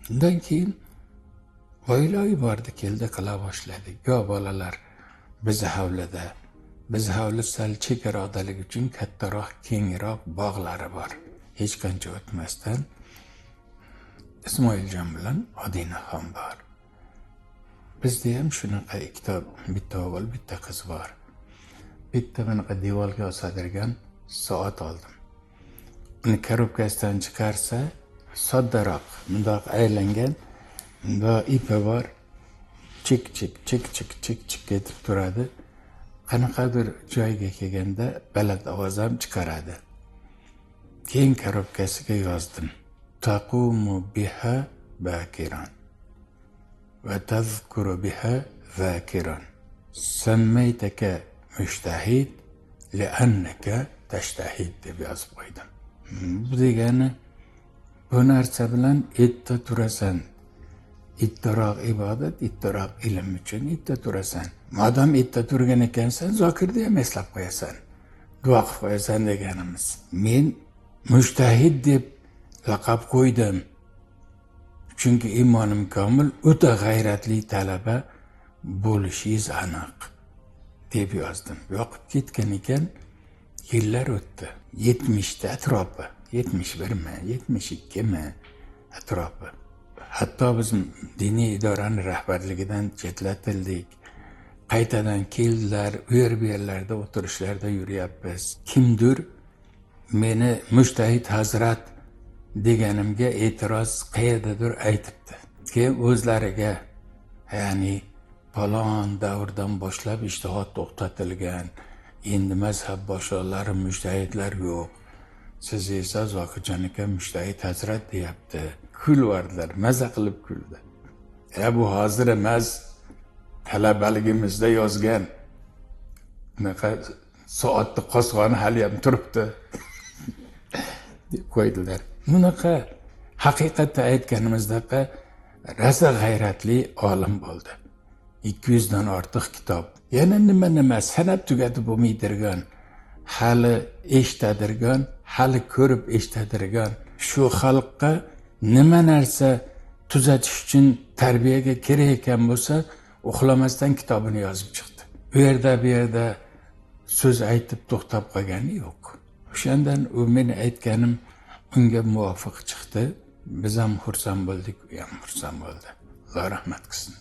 Undan keyin oilaviy bordi keldi qila boshladik. Yo bolalar, biz hovli sal chekkaroqdaligi uchun kattaroq, kengroq bog'lari bor. Hech qancha o'tmasdan Ismoiljon bilan Odinaxon bor. Bizda ham shunaqa bitta o'g'il, bitta qiz bor. Bitta bunaqa devorga osadirgan soat oldim. Uni korobkasidan chiqarsa, soddaroq, bundoq aylangan, bundoq ipi bor, chik etib turadi. Qanaqadir joyga kelganda baland ovoz ham chiqaradi. Keyin korobkasiga yozdim. Taqumu biha bakiran va tazkuru biha zakiran. Sammaytaka mushtahid li'annaka tashtahid deb yozib qo'ydim. Bu degani, bu narsa bilan erta turasan. Ertaroq ibodat, ertaroq ilm uchun erta turasan. Madam erta turgan ekansan, zokirni ham eslab qo'yasan. Duo qilib qo'yasan deganimiz. Men mushtahid deb laqab qo'ydim. Chunki iymonim komil, o'ta g'ayratli talaba bo'lishingiz aniq deb yozdim. Yoqib ketgan ekan, yillar o'tdi. 70 atrofi, 71mi, 72mi atrofi. Hatto biz diniy idorani rahbarligidan chetlatildik. Qaytadan keldilar, u yerlarda o'tirishlarda yuryapmiz. Kimdir meni mushtahid hazrat deganimga e'tiroz qayerdadir aytibdi. Keyin o'zlariga, ya'ni falon davrdan boshlab ijtihod to'xtatilgan, endi mazhab boshliqlari mushtahidlar yo'q. Siz esa Zokirjon aka mushtahid hazrat deyapti. Kulvardilar, maza qilib kuldi. Bu hozir emas, talabaligimizda yozgan. Bunaqa soatni qosg'oni hali ham turibdi deb qo'ydilar. Bunaqa haqiqatda aytganimizdaqa rosa g'ayratli olim bo'ldi. 200 dan ortiq kitob. Yana nima sanab tugatib bo'lmaydirgan, hali eshitadirgan, hali ko'rib eshitadirgan shu xalqqa nima narsa tuzatish uchun tarbiyaga kerak ekan bo'lsa, uxlamasdan kitobini yozib chiqdi. Bu yerda so'z aytib to'xtab qolgani yo'q. O'shandan u men aytganim unga muvofiq chiqdi. Biz ham xursand bo'ldik, u ham xursand bo'ldi. Alloh rahmat qilsin.